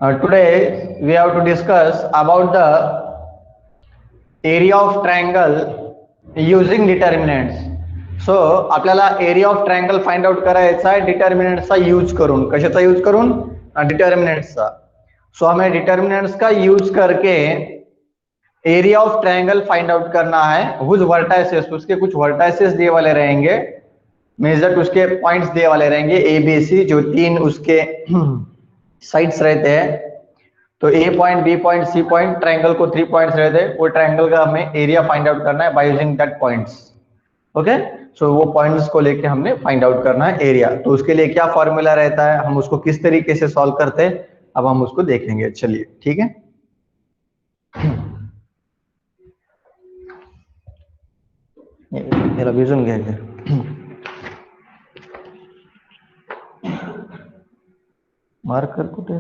Today we have to discuss about the area of triangle using determinants. So आपल्याला area of triangle find out करायचा आहे डिटर्मिनंट्सचा use करून. कशाचा use करून? डिटर्मिनंट्सचा. सो हमें डिटर्मिनंट्स का यूज करके area of triangle find out करना है. हुज वर्टाइसेस, उसके कुछ वर्टाइसेस दिए वाले रहेंगे, मेजर उसके पॉइंट्स दिए वाले रहेंगे ए बी सी, जो तीन उसके साइड्स रहते हैं. तो A point, B point, C point, triangle को 3 पॉइंट्स रहते हैं. वो ट्रायंगल का हमें एरिया फाइंड आउट करना है by using that points. Okay, so वो पॉइंट्स को लेके हमने फाइंड आउट करना है एरिया. तो उसके लिए क्या फॉर्मूला रहता है, हम उसको किस तरीके से सॉल्व करते हैं, अब हम उसको देखेंगे. चलिए ठीक है. याला भिजून घ्यायचं. मार्कर कुठे?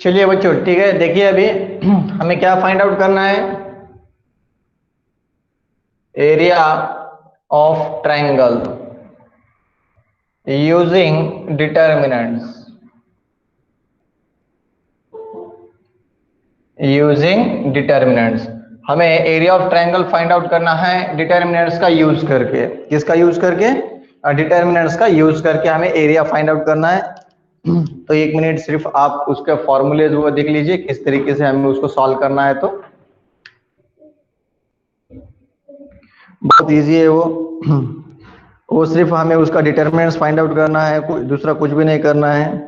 चलिए बच्चों ठीक है, देखिए अभी हमें क्या फाइंड आउट करना है. Area of triangle using determinants. Using determinants, हमें area of triangle find out करना है डिटर्मिनेंट्स का यूज करके. किसका यूज करके? डिटर्मिनेंट्स का यूज करके हमें एरिया फाइंड आउट करना है. तो 1 मिनट सिर्फ आप उसके फॉर्मूलेज वो देख लीजिए किस तरीके से हमें उसको सॉल्व करना है. तो बहुत इजी है वो सिर्फ हमें उसका डिटर्मिनेंट्स फाइंड आउट करना है, दूसरा कुछ भी नहीं करना है.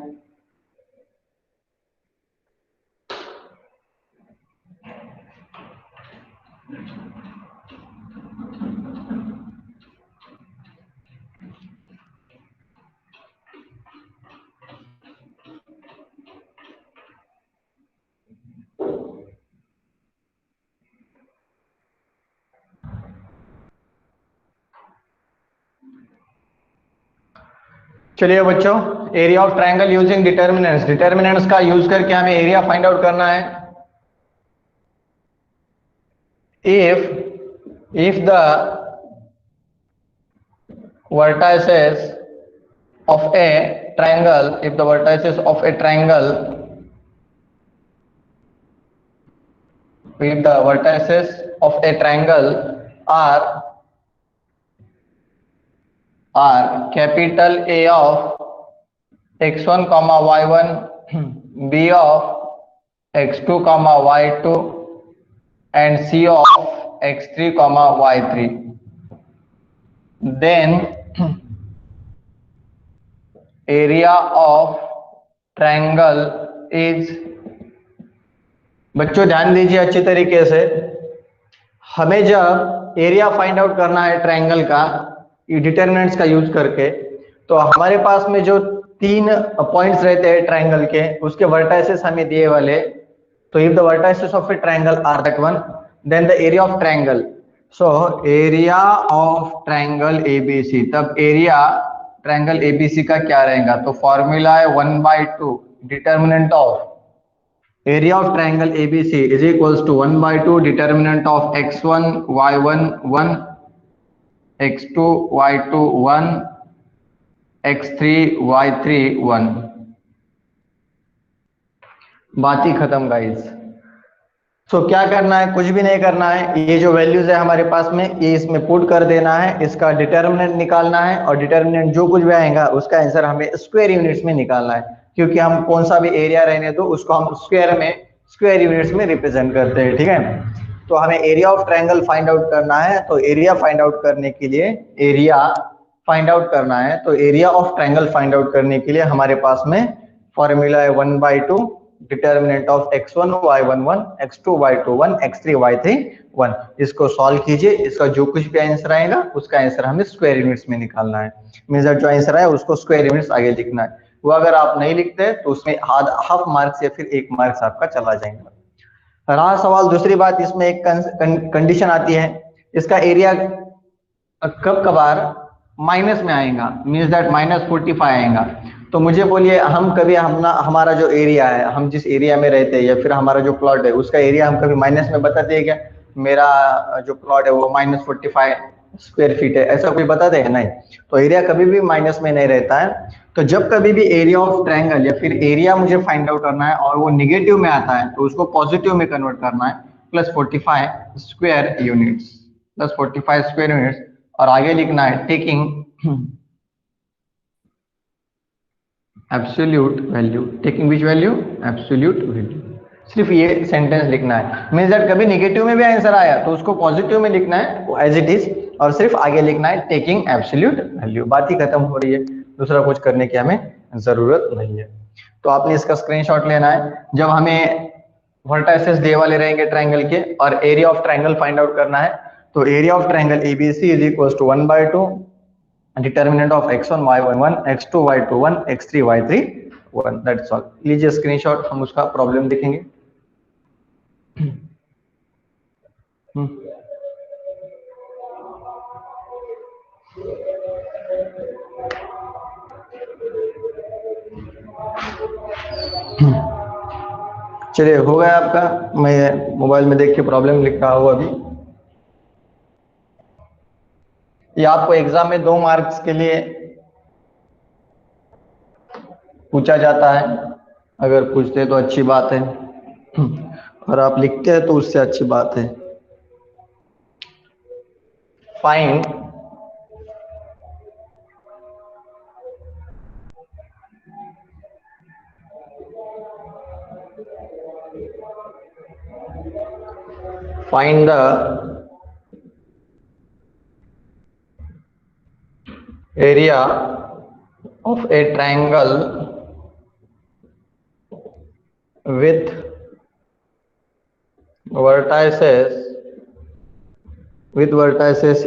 चलिए बच्चों, area of triangle using determinants. Determinants का यूज करके हमें एरिया फाइंड आउट करना है. if the vertices of a triangle, if the vertices of a triangle, if the vertices of a triangle are capital A of x1 comma y1, b of x2 comma y2 and c of x3 comma y3, then area of triangle is. बच्चों ध्यान दीजिए अच्छी तरीके से, हमें जब area find out करना है ट्रायंगल का डिटर्मिनेंट्स का यूज करके, तो हमारे पास में जो 3 पॉइंट्स रहते हैं ट्रायंगल के, उसके वर्टाइसेस हमें दिए वाले. तो if the vertices of a triangle are that one, then the area of triangle. So area of triangle ABC, तब एरिया ट्रायंगल एबीसी का क्या रहेगा? तो फॉर्मूला है 1/2 determinant of area of triangle ABC is equals to 1/2 determinant of x1 y1 1, x2 y2 1, x3 y3 1. बात ही खत्म guys. सो क्या करना है? कुछ भी नहीं करना है. ये जो वैल्यूज है हमारे पास में, ये इसमें पुट कर देना है, इसका डिटर्मिनेंट निकालना है, और डिटर्मिनेंट जो कुछ भी आएगा उसका आंसर हमें स्क्वायर यूनिट्स में निकालना है, क्योंकि हम कौन सा भी एरिया रहने तो उसको हम स्क्वायर यूनिट्स में रिप्रेजेंट करते हैं. ठीक है, तो हमें area of triangle find out करना है. तो एरिया फाइंड आउट करने के लिए एरिया फाइंड आउट करना है, तो area of triangle find out करने के लिए हमारे पास में फॉर्मूला है 1/2 determinant of x1 y11 x2 y21 x3 y31। इसको सॉल्व कीजिए, इसका जो कुछ भी आंसर आएगा उसका आंसर हमें स्क्वायर यूनिट्स में निकालना है। मींस जो आंसर है उसको स्क्वायर यूनिट्स आगे लिखना है। वो अगर आप नहीं लिखते तो उसमें हाफ मार्क्स या फिर 1 मार्क्स आपका चला जाएगा। रहा सवाल दूसरी बात, इसमें एक कंडीशन आती है, इसका एरिया कब कभार माइनस में आएगा, मीन्स दैट -45 आएगा। तो मुझे बोलिए, हम कभी हमारा जो एरिया है, हम जिस एरिया में रहते हैं या फिर हमारा जो प्लॉट है उसका एरिया हम कभी माइनस में बताते हैं क्या? मेरा जो प्लॉट है वो -45 स्क्वायर फीट है, ऐसा कोई बताते हैं? नहीं। तो एरिया कभी भी माइनस में नहीं रहता है। तो जब कभी भी एरिया ऑफ ट्रायंगल या फिर एरिया मुझे फाइंड आउट करना है और वो निगेटिव में आता है तो उसको पॉजिटिव में कन्वर्ट करना है, +45 स्क्वायर यूनिट्स, +45 स्क्वायर यूनिट्स, और आगे लिखना है taking absolute value. Taking which value? Absolute value. सिर्फ ये सेंटेंस लिखना है। मींस दैट कभी नेगेटिव में भी आंसर आया तो उसको पॉजिटिव में लिखना है एज इट इज, और सिर्फ आगे लिखना है टेकिंग एब्सोल्यूट वैल्यू। बात ही खत्म हो रही है, दूसरा कुछ करने की हमें जरूरत नहीं है। तो आपने इसका स्क्रीनशॉट लेना है। जब हमें वर्टाइसेस दे वाले रहेंगे ट्रायंगल के और area of triangle find out करना है, तो area of triangle ABC is equal to 1/2 determinant of x1 y11 x2 y21 x3 y31। That's all. लीजिए स्क्रीनशॉट, हम उसका प्रॉब्लम देखेंगे। चलिए, हो गया आपका। मैं मोबाइल में देख के प्रॉब्लम लिख रहा हूँ अभी। ये आपको एग्जाम में 2 मार्क्स के लिए पूछा जाता है। अगर पूछते तो अच्छी बात है, और आप लिखते हैं तो उससे अच्छी बात है। Find find the area of a triangle with vertices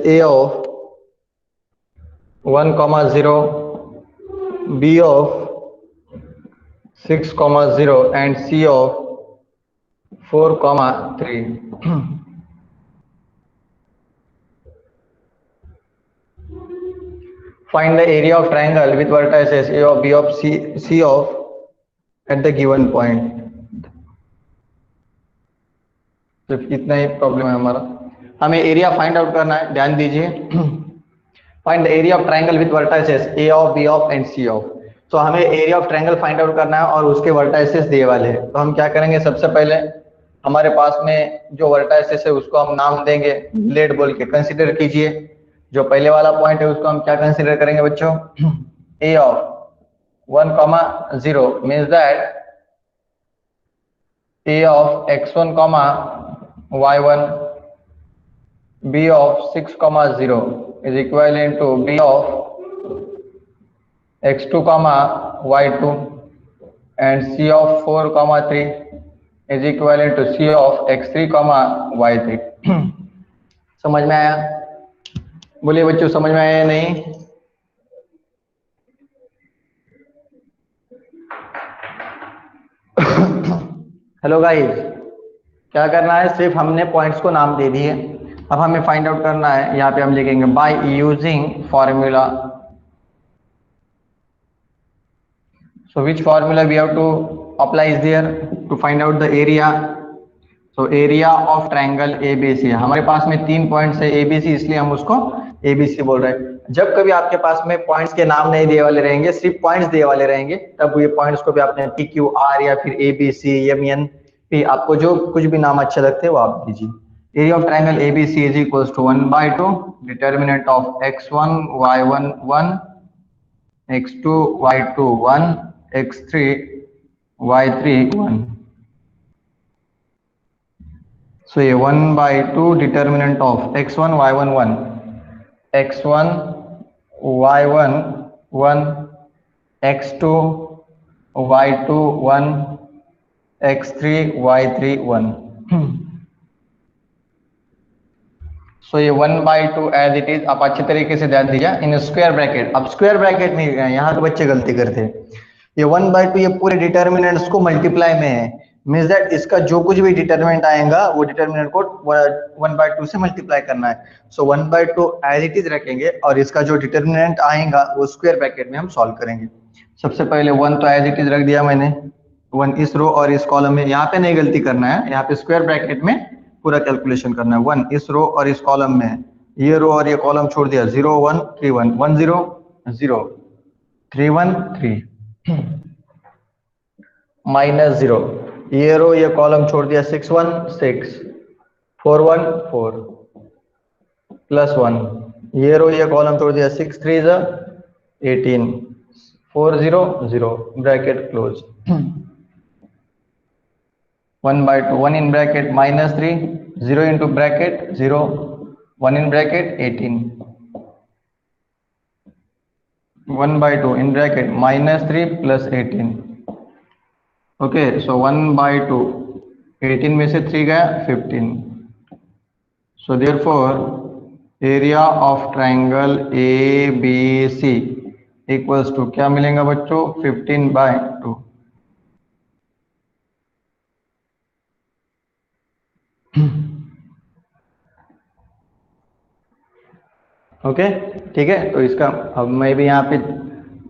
A of 1,0, B of 6,0 and C of 4,3. Find the area of triangle with vertices A of B of C of at the given point. सिर्फ इतना ही problem है हमारा। हमें area find out करना है, ध्यान दीजिए। Find the area of triangle with vertices A of B of and C of. तो हमें area of triangle find out करना है और उसके वर्टाइसेस दिए वाले हैं। तो हम क्या करेंगे, सबसे पहले हमारे पास में जो वर्टाइसेस है उसको हम नाम देंगे लेट बोल के। कंसीडर कीजिए, जो पहले वाला पॉइंट है उसको हम क्या कंसीडर करेंगे बच्चों? A of 1,0 means that A of x1, y1, B of 6,0 is equivalent to B of x2, y2 and C of 4,3 is equivalent to C of x3, y3। समझ में आया? बोलिए बच्चों, समझ में आया या नहीं? हेलो गाइस, क्या करना है? सिर्फ हमने पॉइंट्स को नाम दे दिए। अब हमें फाइंड आउट करना है। यहाँ पे हम लिखेंगे by using formula. So which formula we have to apply is there to find out the area? So area of triangle ABC. हमारे पास में 3 पॉइंट्स है एबीसी, इसलिए हम उसको एबीसी बोल रहे हैं। जब कभी आपके पास में पॉइंट्स के नाम नहीं दिए वाले रहेंगे, सिर्फ पॉइंट्स दिए वाले रहेंगे, तब ये पॉइंट्स को भी आपने पी क्यू आर या फिर एबीसी एम एन पी, आपको जो कुछ भी नाम अच्छे लगते हैं वो आप दीजिए। Area of triangle ABC is equal to 1/2 determinant of x1 y1 1 x2 y2 1 x3 y3 1। So ये 1/2 determinant of x1 y1 1 x1 y1 1, x2 y2 1, x3 y3 1. सो ये 1/2 एज इट इज। आप अच्छे तरीके से ध्यान दीजिए इन स्क्वायर ब्रैकेट। अब square bracket नहीं है, यहाँ तो बच्चे गलती करते हैं। ये 1/2 ये पूरे डिटर्मिनेंट्स को मल्टीप्लाई में है, मीन्स दैट इसका जो कुछ भी डिटर्मिनेंट आएगा वो डिटर्मिनेंट को 1/2 से मल्टीप्लाई करना है। सो 1/2 एज इट इज रखेंगे और इसका जो डिटर्मिनेंट आएगा वो स्क्वायर ब्रैकेट में हम सॉल्व करेंगे। सबसे पहले 1 तो एज इट इज रख दिया मैंने, 1 इस रो और इस कॉलम में। यहाँ पे नहीं गलती करना है, यहाँ पे स्क्वायर ब्रैकेट में पूरा कैलकुलेशन करना है। 1 इस रो और इस कॉलम में है, ये रो और ये कॉलम छोड़ दिया। 0 1 3 1 1 0 0 3 1 3 -0, ये रो ये कॉलम छोड़ दिया। 6 1 6 4 1 4 +1, ये रो ये कॉलम छोड़ दिया। 6 3 18 4 0 0 bracket close. 1/2 1 in bracket -3 0 into bracket 0 1 in bracket 18 1/2 in bracket -3 plus 18। Okay so 1/2 18 में से 3 गया 15। So therefore area of triangle A B C equals to क्या मिलेगा बच्चों? 15/2। ओके ठीक है। तो इसका अब मैं भी यहाँ पे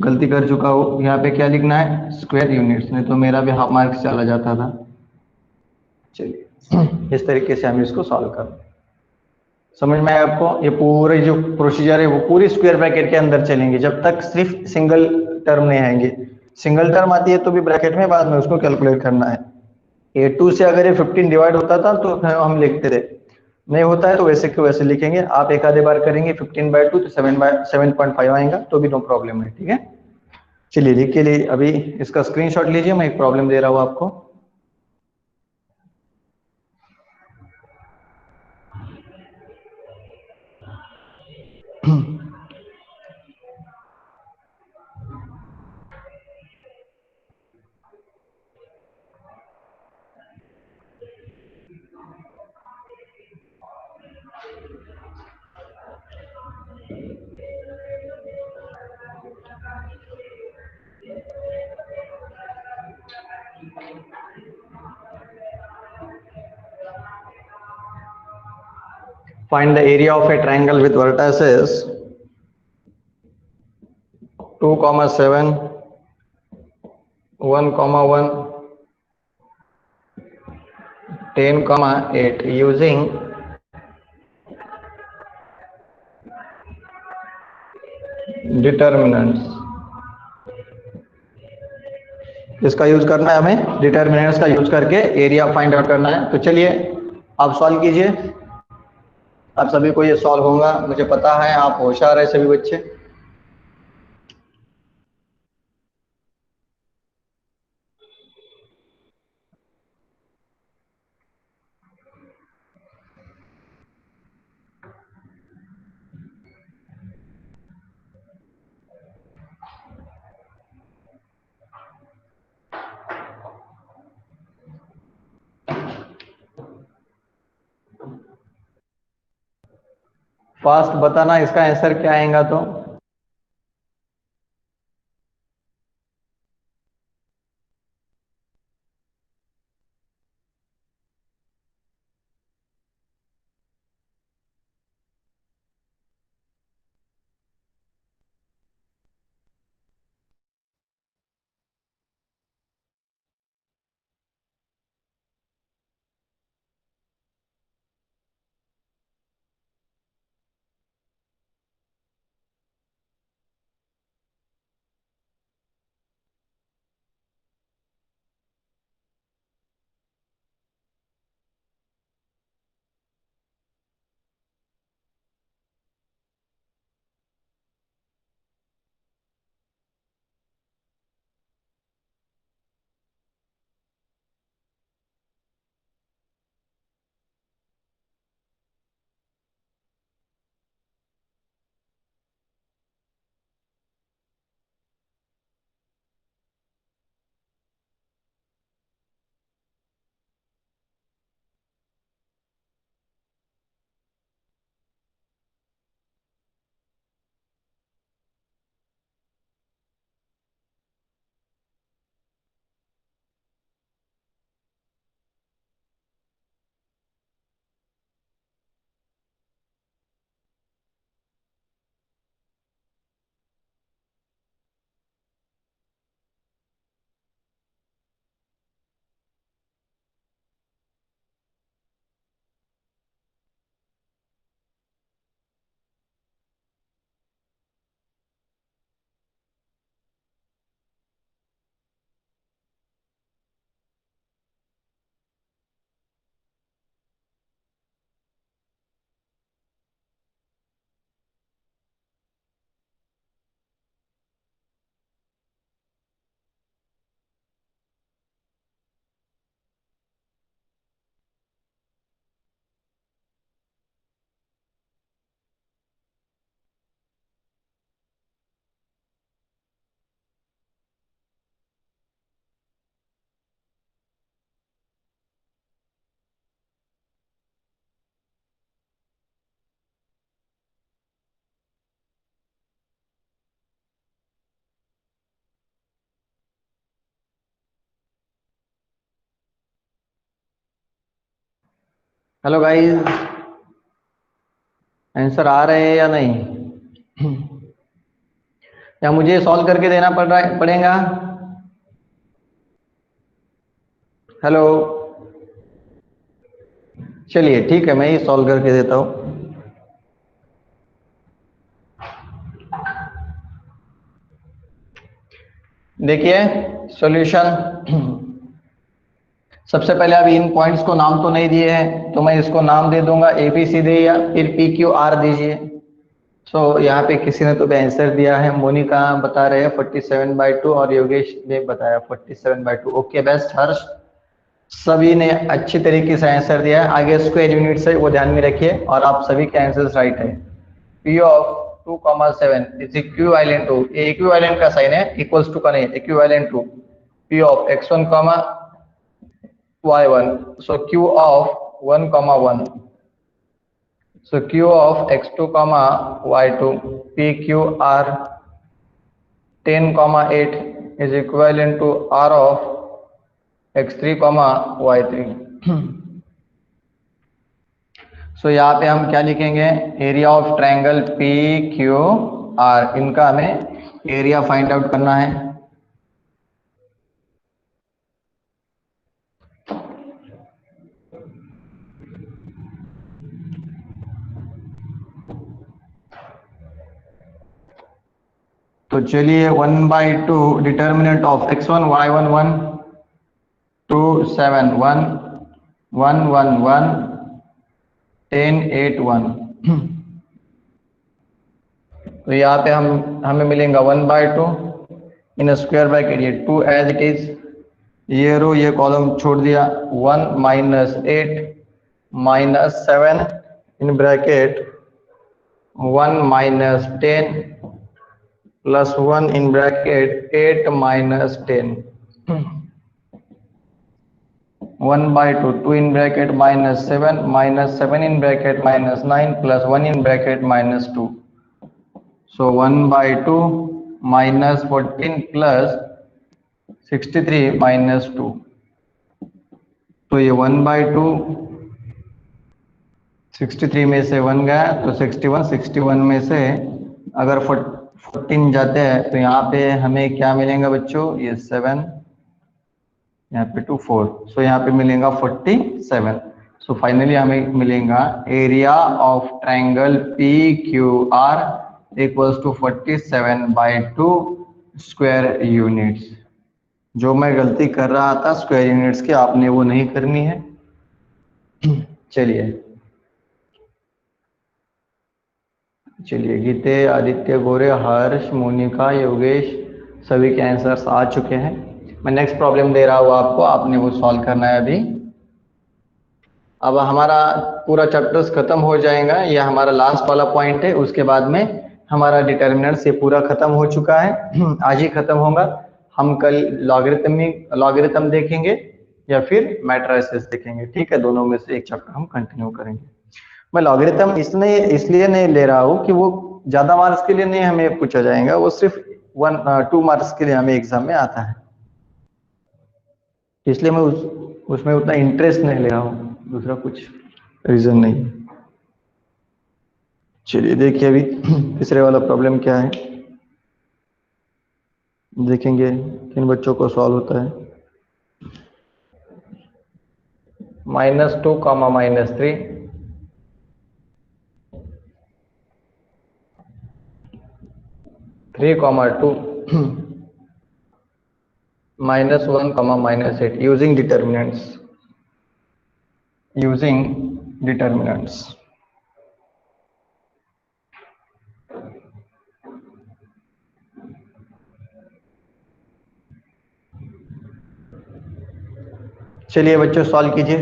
गलती कर चुका हूँ, यहाँ पे क्या लिखना है? स्क्वायर यूनिट्स, नहीं तो मेरा भी हाफ मार्क्स चला जाता था। चलिए इस तरीके से हम इसको सॉल्व कर, समझ में आया आपको? ये पूरे जो प्रोसीजर है वो पूरी स्क्वायर ब्रैकेट के अंदर चलेंगे जब तक सिर्फ सिंगल टर्म नहीं आएंगे। सिंगल टर्म आती है तो भी ब्रैकेट में बाद में उसको कैलकुलेट करना है। A2 से अगर ये 15 डिवाइड होता था तो हम लिखते थे, नहीं होता है तो वैसे के वैसे लिखेंगे। आप एक आधे बार करेंगे 15/2 तो 7/7.5 आएगा तो भी नो प्रॉब्लम है। ठीक है चलिए लिख के लिए अभी इसका स्क्रीनशॉट लीजिए, मैं एक प्रॉब्लम दे रहा हूँ आपको। Find the area of a triangle with vertices 2, 7, 1, 1, 10, 8 using determinants. इसका यूज करना है हमें, डिटर्मिनेंट्स का यूज करके एरिया फाइंड आउट करना है। तो चलिए आप सॉल्व कीजिए। आप सभी को ये सॉल्व होगा, मुझे पता है, आप होशियार है सभी बच्चे। फास्ट बताना इसका आंसर क्या आएगा। तो हेलो गाइस, आंसर आ रहे हैं या नहीं? या मुझे सॉल्व करके देना पड़ेगा? हेलो। चलिए ठीक है, मैं ही सॉल्व करके देता हूँ। देखिए सॉल्यूशन। सबसे पहले अभी इन पॉइंट्स को नाम तो नहीं दिए हैं, तो मैं इसको नाम दे दूंगा ए बी सी दे, या फिर पी क्यू आर दीजिए। सो यहाँ पे किसी ने तो भी आंसर दिया है। मोनिका बता रहे हैं 47/2 और योगेश ने बताया 47/2। ओके, बेस्ट हर्ष। सभी ने अच्छी तरीके से आंसर दिया है। आगे स्क्वायर यूनिट से वो ध्यान में रखिए, और आप सभी के आंसर्स राइट है। P of 2,7 is equivalent to, ये इक्विवेलेंट का साइन है, इक्वल्स टू का नहीं, equivalent to P of x1, y1। so q of 1,1, so q of x2, y2, pqr 10,8 is equivalent to r of x3, y3। सो यहाँ पे हम क्या लिखेंगे? Area of triangle P Q are, इनका हमें एरिया फाइंड आउट करना है। तो चलिए 1/2 डिटर्मिनेंट ऑफ x1, y1 1, 2 7 1, 1 1 1, 10 8 1। तो यहाँ पे हमें मिलेगा 1/2 इन स्क्वायर ब्रैकेट, ये 2 एज इट इज, ये रो ये कॉलम छोड़ दिया, 1 -8 -7 in bracket 1 -10 plus 1 in bracket 8 -10। 1/2 2 in bracket -7 -7 in bracket -9 plus 1 in bracket -2। so 1/2 -14 plus 63 -2। तो ये 1/2 63 में से 1 गया तो 61, 61 में से अगर 14 जाते हैं तो यहाँ पे हमें क्या मिलेगा बच्चों? ये 7, यहाँ पे 2 4, सो यहाँ पे मिलेगा 47। सो फाइनली हमें मिलेगा area of triangle P Q R equals to 47/2 square units. जो मैं गलती कर रहा था स्क्वायर यूनिट्स की, आपने वो नहीं करनी है। चलिए चलिए, गीते, आदित्य, गोरे, हर्ष, मोनिका, योगेश, सभी के आंसर्स आ चुके हैं। मैं नेक्स्ट प्रॉब्लम दे रहा हूँ आपको, आपने वो सॉल्व करना है अभी। अब हमारा पूरा चैप्टर्स खत्म हो जाएगा, ये हमारा लास्ट वाला पॉइंट है। उसके बाद में हमारा डिटर्मिनेंट्स ये पूरा खत्म हो चुका है। आज ही खत्म होगा। हम कल लॉगरिथम देखेंगे या फिर मैट्रिसेस देखेंगे, ठीक है? दोनों में से एक चैप्टर हम कंटिन्यू करेंगे। मैं लॉगरिथम इसलिए नहीं ले रहा हूँ कि वो ज्यादा मार्क्स के लिए नहीं हमें पूछा जाएगा, वो सिर्फ 2 मार्क्स के लिए हमें एग्जाम में आता है, इसलिए मैं उसमें उतना इंटरेस्ट नहीं ले रहा हूँ, दूसरा कुछ रीजन नहीं। चलिए देखिए अभी तीसरे वाला प्रॉब्लम क्या है, देखेंगे किन बच्चों को सॉल्व होता है। -2, -3, 3, 2, -1, -8 using determinants। चलिए बच्चों सॉल्व कीजिए।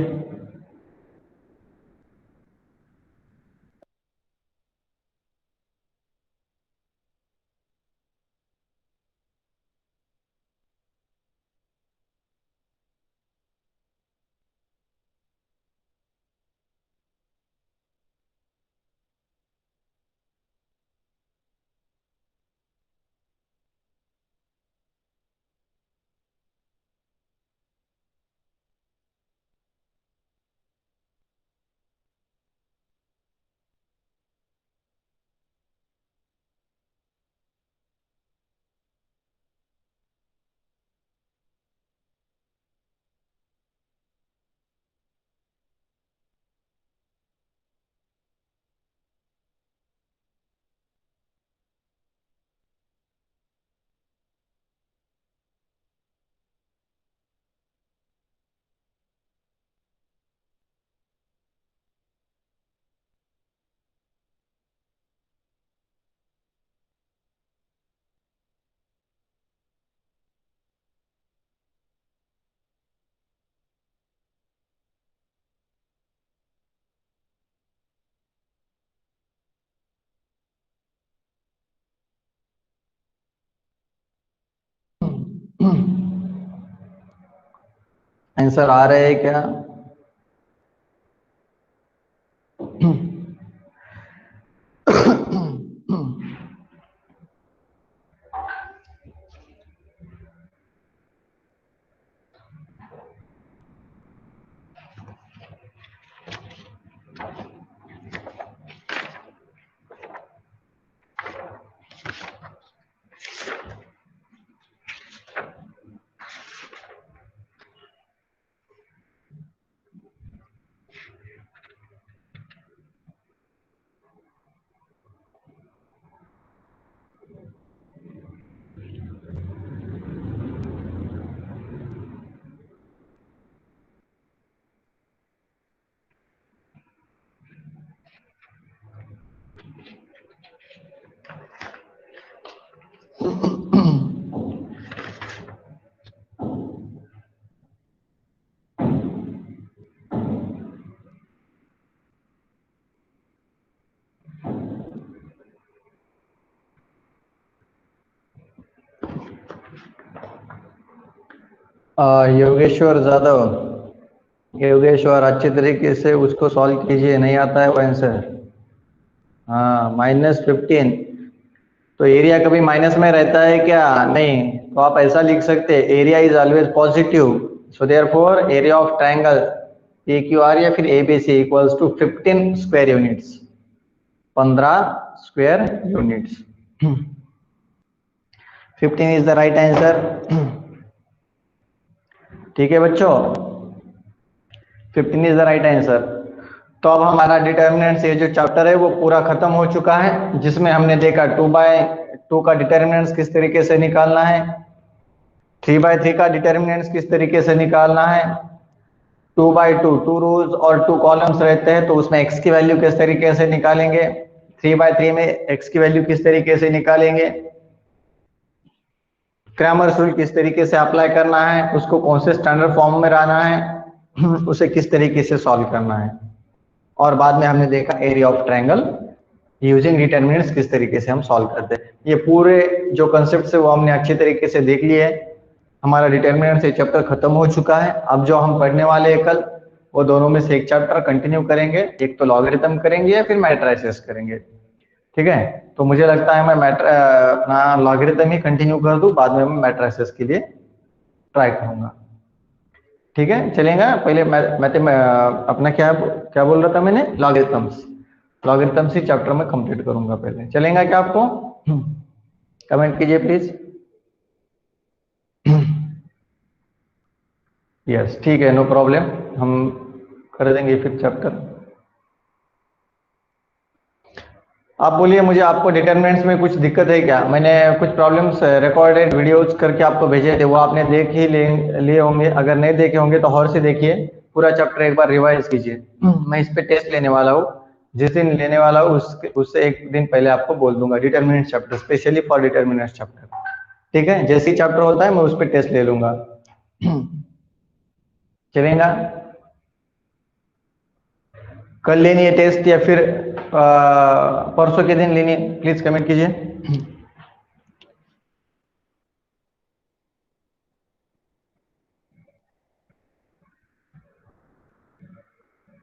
आंसर आ रहे हैं क्या? योगेश्वर जादव, योगेश्वर अच्छे तरीके से उसको सॉल्व कीजिए, नहीं आता है वो आंसर। हाँ, -15, तो एरिया कभी माइनस में रहता है क्या? नहीं, तो आप ऐसा लिख सकते हैं, area is always positive, so therefore area of triangle P Q R या फिर ABC equals to 15 square units, 15 square units. 15 is the right answer. ठीक है बच्चों, 15 इज द राइट आंसर। तो अब हमारा डिटर्मिनेंट्स ये जो चैप्टर है वो पूरा खत्म हो चुका है, जिसमें हमने देखा 2/2 का डिटर्मिनेंट्स किस तरीके से निकालना है, 3/3 का डिटर्मिनेंट्स किस तरीके से निकालना है, 2/2 2 रोज और 2 कॉलम्स रहते हैं तो उसमें x की वैल्यू किस तरीके से निकालेंगे, 3/3 में x की वैल्यू किस तरीके से निकालेंगे, क्रैमर्स रूल किस तरीके से अप्लाई करना है, उसको कौन से स्टैंडर्ड फॉर्म में लाना है, उसे किस तरीके से सॉल्व करना है, और बाद में हमने देखा area of triangle using determinants किस तरीके से हम सॉल्व करते हैं। ये पूरे जो कंसेप्ट है वो हमने अच्छे तरीके से देख लिए है। हमारा डिटर्मिनेंट्स ये चैप्टर खत्म हो चुका है। अब जो हम पढ़ने वाले हैं कल, वो दोनों में से एक चैप्टर कंटिन्यू करेंगे, एक तो लॉगरिथम करेंगे या फिर मैट्रिसेस करेंगे। ठीक है, तो मुझे लगता है मैं अपना लॉगरिथम ही कंटिन्यू कर दूं, बाद में मैं मैट्रिसेस के लिए ट्राई करूंगा। ठीक है, चलेगा। पहले मैं अपना क्या बोल रहा था मैंने, लॉगरिथम्स ही चैप्टर में कंप्लीट करूंगा पहले। चलेगा क्या आपको? कमेंट कीजिए प्लीज। यस, ठीक है, नो प्रॉब्लम, हम कर देंगे फिर चैप्टर। आप बोलिए मुझे, आपको डिटरमिनेंट्स में कुछ दिक्कत है क्या? मैंने कुछ प्रॉब्लम्स रिकॉर्डेड वीडियोस करके आपको भेजे थे, वो आपने देख ही लिए होंगे। अगर नहीं देखे होंगे तो और से देखिए, पूरा चैप्टर एक बार रिवाइज कीजिए। मैं इस पे टेस्ट लेने वाला हूँ, जिस दिन लेने वाला हूँ उससे एक दिन पहले आपको बोल दूंगा, determinant chapter specially for determinant chapter. ठीक है, जैसे ही चैप्टर होता है मैं उस पर टेस्ट ले लूंगा। चलेगा? कल लेनी है टेस्ट या फिर परसों के दिन लेनी है? प्लीज कमेंट कीजिए।